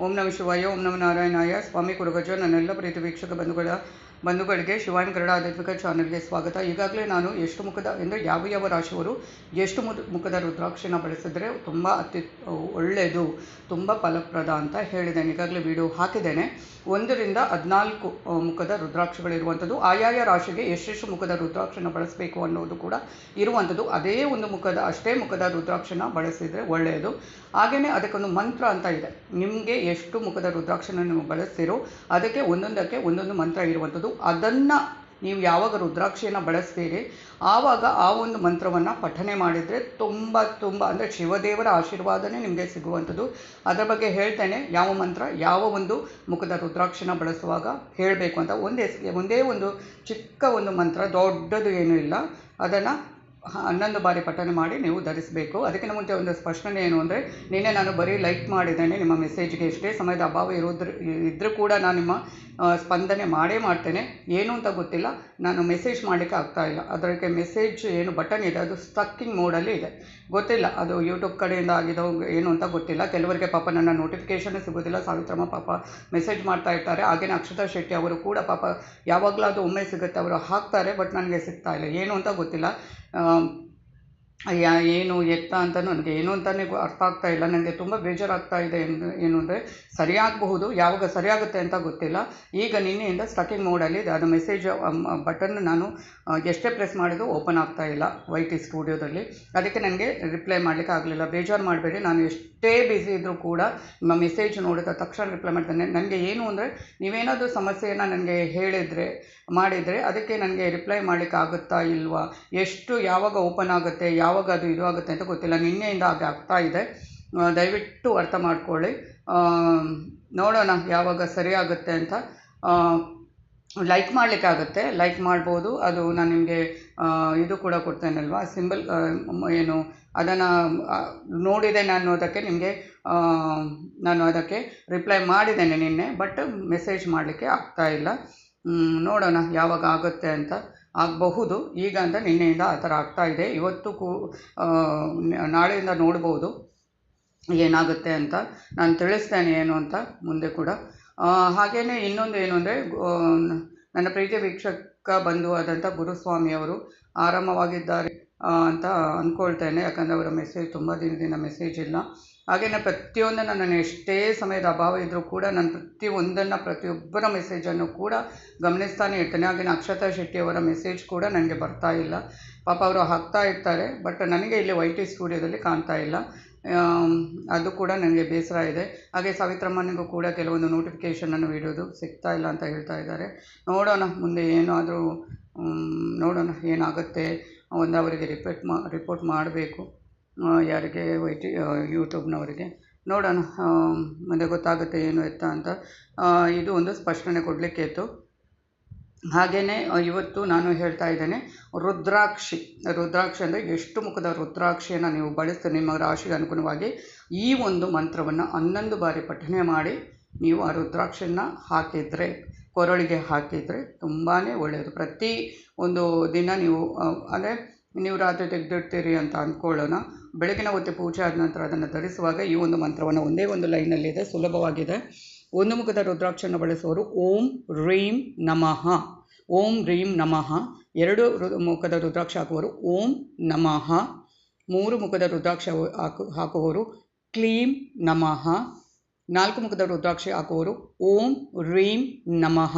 ಓಂ ನಮಃ ಶಿವಾಯ, ಓಂ ನಮಃ ನಾರಾಯಣಾಯ. ಸ್ವಾಮಿ ಕುರುಗಜ ನನ್ನೆಲ್ಲ ಪ್ರೀತಿ ವೀಕ್ಷಕ ಬಂಧುಗಳಿಗೆ ಶಿವಾಯನ್ ಕನ್ನಡ ಆಧ್ಯಾತ್ಮಿಕ ಚಾನಲ್ಗೆ ಸ್ವಾಗತ. ಈಗಾಗಲೇ ನಾನು ಎಷ್ಟು ಮುಖದ ಅಂದರೆ ಯಾವ ರಾಶಿಯವರು ಎಷ್ಟು ಮುಖದ ರುದ್ರಾಕ್ಷಿನ ಬಳಸಿದ್ರೆ ತುಂಬ ಒಳ್ಳೆಯದು, ತುಂಬ ಫಲಪ್ರದ ಅಂತ ಹೇಳಿದ್ದೇನೆ. ಈಗಾಗಲೇ ವಿಡಿಯೋ ಹಾಕಿದ್ದೇನೆ. 1 ರಿಂದ 14 ಮುಖದ ರುದ್ರಾಕ್ಷಿಗಳಿರುವಂಥದ್ದು. ಆಯಾಯ ರಾಶಿಗೆ ಎಷ್ಟೆಷ್ಟು ಮುಖದ ರುದ್ರಾಕ್ಷಿನ ಬಳಸಬೇಕು ಅನ್ನೋದು ಕೂಡ ಇರುವಂಥದ್ದು. ಅಷ್ಟೇ ಮುಖದ ರುದ್ರಾಕ್ಷಿನ ಬಳಸಿದರೆ ಒಳ್ಳೆಯದು. ಹಾಗೆಯೇ ಅದಕ್ಕೊಂದು ಮಂತ್ರ ಅಂತ ಇದೆ. ನಿಮಗೆ ಎಷ್ಟು ಮುಖದ ರುದ್ರಾಕ್ಷಿನ ನೀವು ಬಳಸ್ತೀರೋ ಅದಕ್ಕೆ ಒಂದೊಂದು ಮಂತ್ರ ಇರುವಂಥದ್ದು. ಅದನ್ನು ನೀವು ಯಾವಾಗ ರುದ್ರಾಕ್ಷಿಯನ್ನು ಬಳಸ್ತೀರಿ ಆವಾಗ ಆ ಒಂದು ಮಂತ್ರವನ್ನು ಪಠನೆ ಮಾಡಿದರೆ ತುಂಬ ಅಂದರೆ ಶಿವದೇವರ ಆಶೀರ್ವಾದನೇ ನಿಮಗೆ ಸಿಗುವಂಥದ್ದು. ಅದರ ಬಗ್ಗೆ ಹೇಳ್ತೇನೆ. ಯಾವ ಮಂತ್ರ ಯಾವ ಒಂದು ಮುಖದ ರುದ್ರಾಕ್ಷಿನ ಬಳಸುವಾಗ ಹೇಳಬೇಕು ಅಂತ. ಒಂದೇ ಒಂದು ಚಿಕ್ಕ ಒಂದು ಮಂತ್ರ, ದೊಡ್ಡದು ಏನೂ ಇಲ್ಲ. ಅದನ್ನು 11 ಬಾರಿ ಪಠನೆ ಮಾಡಿ ನೀವು ಧರಿಸಬೇಕು. ಅದಕ್ಕಿಂತ ಮುಂಚೆ ಒಂದು ಸ್ಪಷ್ಟನೆ ಏನು ಅಂದರೆ, ನಿನ್ನೆ ನಾನು ಬರೀ ಲೈಕ್ ಮಾಡಿದ್ದೇನೆ ನಿಮ್ಮ ಮೆಸೇಜ್ಗೆ. ಎಷ್ಟೇ ಸಮಯದ ಅಭಾವ ಇದ್ದರೂ ಕೂಡ ನಾನು ನಿಮ್ಮ ಸ್ಪಂದನೆ ಮಾಡ್ತೇನೆ. ಏನು ಅಂತ ಗೊತ್ತಿಲ್ಲ, ನಾನು ಮೆಸೇಜ್ ಮಾಡಲಿಕ್ಕೆ ಆಗ್ತಾಯಿಲ್ಲ. ಅದಕ್ಕೆ ಮೆಸೇಜ್ ಏನು ಬಟನ್ ಇದೆ ಅದು ಸ್ಟಕ್ಕಿಂಗ್ ಮೋಡಲ್ಲಿ ಇದೆ. ಗೊತ್ತಿಲ್ಲ ಅದು ಯೂಟ್ಯೂಬ್ ಕಡೆಯಿಂದ ಆಗಿದೋ ಏನು ಅಂತ ಗೊತ್ತಿಲ್ಲ. ಕೆಲವರಿಗೆ ಪಾಪ ನನ್ನ ನೋಟಿಫಿಕೇಷನ್ ಸಿಗೋದಿಲ್ಲ. ಸಾವಿತ್ರಮ್ಮ ಪಾಪ ಮೆಸೇಜ್ ಮಾಡ್ತಾ ಇರ್ತಾರೆ. ಹಾಗೆಯೇ ಅಕ್ಷತಾ ಶೆಟ್ಟಿ ಅವರು ಕೂಡ ಪಾಪ ಯಾವಾಗಲಾದರೂ ಒಮ್ಮೆ ಸಿಗುತ್ತೆ, ಅವರು ಹಾಕ್ತಾರೆ, ಬಟ್ ನನಗೆ ಸಿಗ್ತಾ ಇಲ್ಲ. ಏನು ಅಂತ ಗೊತ್ತಿಲ್ಲ. ಏನು ಎತ್ತ ಅಂತ ನನಗೆ ಏನು ಅಂತಲೇ ಅರ್ಥ ಆಗ್ತಾ ಇಲ್ಲ. ನನಗೆ ತುಂಬ ಬೇಜಾರಾಗ್ತಾ ಇದೆ. ಏನು ಅಂದರೆ ಸರಿಯಾಗಬಹುದು, ಯಾವಾಗ ಸರಿಯಾಗುತ್ತೆ ಅಂತ ಗೊತ್ತಿಲ್ಲ. ಈಗ ನಿನ್ನೆಯಿಂದ ಸ್ಟಕ್ಕಿಂಗ್ ಮೋಡಲ್ಲಿ ಇದೆ. ಅದು ಮೆಸೇಜ್ ಬಟನ್ ನಾನು ಎಷ್ಟೇ ಪ್ರೆಸ್ ಮಾಡಿದ್ರು ಓಪನ್ ಆಗ್ತಾ ಇಲ್ಲ YT ಸ್ಟುಡಿಯೋದಲ್ಲಿ. ಅದಕ್ಕೆ ನನಗೆ ರಿಪ್ಲೈ ಮಾಡಲಿಕ್ಕೆ ಆಗಲಿಲ್ಲ. ಬೇಜಾರು ಮಾಡಬೇಡಿ. ನಾನು ಎಷ್ಟೇ ಬ್ಯುಸಿ ಇದ್ದರೂ ಕೂಡ ನಿಮ್ಮ ಮೆಸೇಜ್ ನೋಡಿದ ತಕ್ಷಣ ರಿಪ್ಲೈ ಮಾಡ್ತೇನೆ. ನನಗೆ ಏನು ಅಂದರೆ, ನೀವೇನಾದರೂ ಸಮಸ್ಯೆಯನ್ನು ನನಗೆ ಮಾಡಿದರೆ ಅದಕ್ಕೆ ನನಗೆ ರಿಪ್ಲೈ ಮಾಡಲಿಕ್ಕೆ ಆಗುತ್ತಾ ಇಲ್ವಾ, ಎಷ್ಟು ಯಾವಾಗ ಓಪನ್ ಆಗುತ್ತೆ, ಯಾವಾಗ ಅದು ಇದು ಆಗುತ್ತೆ ಅಂತ ಗೊತ್ತಿಲ್ಲ. ನಿನ್ನೆಯಿಂದ ಹಾಗೆ ಆಗ್ತಾ ಇದೆ. ದಯವಿಟ್ಟು ಅರ್ಥ ಮಾಡ್ಕೊಳ್ಳಿ. ನೋಡೋಣ ಯಾವಾಗ ಸರಿ ಆಗುತ್ತೆ ಅಂತ. ಲೈಕ್ ಮಾಡಲಿಕ್ಕೆ ಆಗುತ್ತೆ, ಲೈಕ್ ಮಾಡ್ಬೋದು. ಅದು ನಾನು ನಿಮಗೆ ಇದು ಕೂಡ ಕೊಡ್ತೇನಲ್ವಾ, ಸಿಂಬಲ್ ಏನು ಅದನ್ನು ನೋಡಿದ್ದೇನೆ ಅನ್ನೋದಕ್ಕೆ ನಿಮಗೆ ನಾನು ಅದಕ್ಕೆ ರಿಪ್ಲೈ ಮಾಡಿದ್ದೇನೆ ನಿನ್ನೆ. ಬಟ್ ಮೆಸೇಜ್ ಮಾಡಲಿಕ್ಕೆ ಆಗ್ತಾ ಇಲ್ಲ. ನೋಡೋಣ ಯಾವಾಗ ಆಗುತ್ತೆ ಅಂತ. ಆಗಬಹುದು. ಈಗ ಅಂತ ನಿನ್ನೆಯಿಂದ ಆ ಥರ ಆಗ್ತಾಯಿದೆ. ಇವತ್ತು ನಾಳೆಯಿಂದ ನೋಡ್ಬೋದು ಏನಾಗುತ್ತೆ ಅಂತ. ನಾನು ತಿಳಿಸ್ತೇನೆ ಏನು ಅಂತ ಮುಂದೆ ಕೂಡ. ಹಾಗೆಯೇ ಇನ್ನೊಂದು ಏನು ಅಂದರೆ, ನನ್ನ ಪ್ರೀತಿಯ ವೀಕ್ಷಕ ಬಂಧು ಆದಂಥ ಗುರುಸ್ವಾಮಿಯವರು ಆರಾಮವಾಗಿದ್ದಾರೆ ಅಂತ ಅಂದ್ಕೊಳ್ತೇನೆ. ಯಾಕಂದರೆ ಅವರ ಮೆಸೇಜ್ ತುಂಬ ದಿನದಿಂದ ಮೆಸೇಜ್ ಇಲ್ಲ. ಹಾಗೆಯೇ ಪ್ರತಿಯೊಂದನ್ನು ನಾನು ಎಷ್ಟೇ ಸಮಯದ ಅಭಾವ ಇದ್ದರೂ ಕೂಡ ನಾನು ಪ್ರತಿಯೊಬ್ಬರ ಮೆಸೇಜನ್ನು ಕೂಡ ಗಮನಿಸ್ತಾನೆ ಇರ್ತೇನೆ. ಹಾಗೆಯೇ ಅಕ್ಷತಾ ಶೆಟ್ಟಿಯವರ ಮೆಸೇಜ್ ಕೂಡ ನನಗೆ ಬರ್ತಾ ಇಲ್ಲ. ಪಾಪ ಅವರು ಹಾಕ್ತಾ ಇರ್ತಾರೆ, ಬಟ್ ನನಗೆ ಇಲ್ಲಿ YT ಸ್ಟುಡಿಯೋದಲ್ಲಿ ಕಾಣ್ತಾ ಇಲ್ಲ. ಅದು ಕೂಡ ನನಗೆ ಬೇಸರ ಇದೆ. ಹಾಗೆ ಸಾವಿತ್ರಮ್ಮನಿಗೂ ಕೂಡ ಕೆಲವೊಂದು ನೋಟಿಫಿಕೇಷನನ್ನು ಇಡೋದು ಸಿಗ್ತಾ ಇಲ್ಲ ಅಂತ ಹೇಳ್ತಾ ಇದ್ದಾರೆ. ನೋಡೋಣ ಮುಂದೆ ಏನಾದರೂ ನೋಡೋಣ ಏನಾಗುತ್ತೆ. ಅವರಿಗೆ ರಿಪೋರ್ಟ್ ಮಾಡಬೇಕು, ಯಾರಿಗೆ ಯೂಟ್ಯೂಬ್ನವರಿಗೆ. ನೋಡೋಣ ಮುಂದೆ ಗೊತ್ತಾಗುತ್ತೆ ಏನು ಎತ್ತ ಅಂತ. ಇದು ಒಂದು ಸ್ಪಷ್ಟನೆ ಕೊಡಲಿಕ್ಕೆ ಇತ್ತು. ಹಾಗೆಯೇ ಇವತ್ತು ನಾನು ಹೇಳ್ತಾ ಇದ್ದೇನೆ, ರುದ್ರಾಕ್ಷಿ ಅಂದರೆ ಎಷ್ಟು ಮುಖದ ರುದ್ರಾಕ್ಷಿಯನ್ನು ನೀವು ಬಳಸ್ತೀರಿ ನಿಮ್ಮ ರಾಶಿಗೆ ಅನುಗುಣವಾಗಿ ಈ ಒಂದು ಮಂತ್ರವನ್ನು 11 ಬಾರಿ ಪಠನೆ ಮಾಡಿ ನೀವು ಆ ರುದ್ರಾಕ್ಷಿಯನ್ನು ಹಾಕಿದರೆ, ಕೊರಳಿಗೆ ಹಾಕಿದರೆ ತುಂಬಾ ಒಳ್ಳೆಯದು. ಪ್ರತಿ ಒಂದು ದಿನ ನೀವು ಅಂದರೆ ನೀವು ರಾತ್ರಿ ತೆಗೆದಿಡ್ತೀರಿ ಅಂತ ಅಂದ್ಕೊಳ್ಳೋಣ. ಬೆಳಗಿನ ಹೊತ್ತು ಪೂಜೆ ಆದ ನಂತರ ಅದನ್ನು ಧರಿಸುವಾಗ ಈ ಒಂದು ಮಂತ್ರವನ್ನು ಒಂದೇ ಒಂದು ಲೈನಲ್ಲಿದೆ, ಸುಲಭವಾಗಿದೆ. ಒಂದು ಮುಖದ ರುದ್ರಾಕ್ಷಿಯನ್ನು ಬಳಸುವವರು ಓಂ ರೀಂ ನಮಃ, ಓಂ ರೀಂ ನಮಃ. 2 ಮುಖದ ರುದ್ರಾಕ್ಷಿ ಹಾಕುವವರು ಓಂ ನಮಃ. 3 ಮುಖದ ರುದ್ರಾಕ್ಷಿ ಹಾಕುವವರು ಕ್ಲೀಂ ನಮಃ. 4 ಮುಖದ ರುದ್ರಾಕ್ಷಿ ಹಾಕುವವರು ಓಂ ರೀಂ ನಮಃ.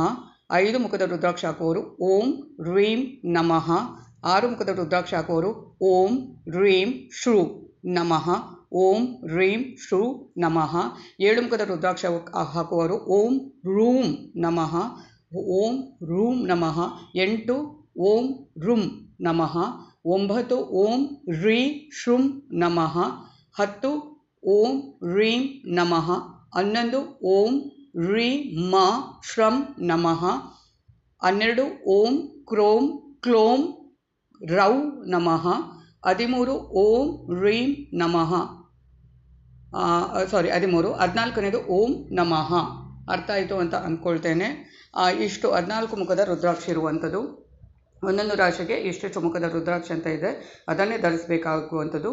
5 ಮುಖದ ರುದ್ರಾಕ್ಷಿ ಹಾಕುವವರು ಓಂ ರೀಂ ನಮಃ. 6 ಮುಖದ ರುದ್ರಾಕ್ಷಿ ಹಾಕುವವರು ಓಂ ರೀಂ ಶ್ರೂ ನಮಃ, ಓಂ ರೀಂ ಶ್ರೂ ನಮಃ. 7 ಮುಖದ ರುದ್ರಾಕ್ಷಿ ಹಾಕುವವರು ಓಂ ರೂಂ ನಮಃ, ಓಂ ರೂಂ ನಮಃ. 8 ಓಂ ರುಂ ನಮಃ. 9 ಓಂ ರೀ ಶೃಂ ನಮಃ. 10 ಓಂ ರೀಂ ನಮಃ. 11 ಓಂ ರೀ ಮ ಶ್ರಂ ನಮಃ. 12 ಓಂ ಕ್ರೋಂ ಕ್ಲೋಂ ರೌ ನಮಃ. 13 ಓಂ ರೀಂ ನಮಃ. 14ನೇದು ಓಂ ನಮಃ. ಅರ್ಥ ಆಯಿತು ಅಂತ ಅಂದ್ಕೊಳ್ತೇನೆ. ಇಷ್ಟು 14 ಮುಖದ ರುದ್ರಾಕ್ಷಿ ಇರುವಂಥದ್ದು. ಒಂದೊಂದು ರಾಶಿಗೆ ಎಷ್ಟು ಮುಖದ ರುದ್ರಾಕ್ಷ ಅಂತ ಇದೆ, ಅದನ್ನೇ ಧರಿಸಬೇಕಾಗುವಂಥದ್ದು.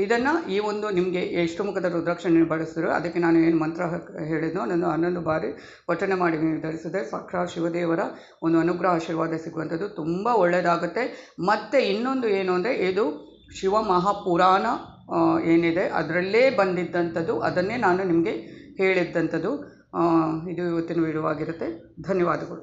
ಇದನ್ನು ಈ ಒಂದು ನಿಮಗೆ ಎಷ್ಟು ಮುಖದ ರುದ್ರಾಕ್ಷ ನೀವು ಬಳಸಿದ್ರು ಅದಕ್ಕೆ ನಾನು ಏನು ಮಂತ್ರ ಹೇಳಿದ್ನೋ ನಾನು 11 ಬಾರಿ ಪಠನೆ ಮಾಡಿ ನೀವು ಧರಿಸಿದ್ರೆ ಸಾಕ್ಷಾತ್ ಶಿವದೇವರ ಒಂದು ಅನುಗ್ರಹ ಆಶೀರ್ವಾದ ಸಿಗುವಂಥದ್ದು ತುಂಬ ಒಳ್ಳೆಯದಾಗುತ್ತೆ. ಮತ್ತು ಇನ್ನೊಂದು ಏನು ಅಂದರೆ ಇದು ಶಿವ ಮಹಾಪುರಾಣ ಏನಿದೆ ಅದರಲ್ಲೇ ಬಂದಿದ್ದಂಥದ್ದು, ಅದನ್ನೇ ನಾನು ನಿಮಗೆ ಹೇಳಿದ್ದಂಥದ್ದು. ಇದು ಇವತ್ತಿನ ವಿಡಿಯೋ ಆಗಿರುತ್ತೆ. ಧನ್ಯವಾದಗಳು.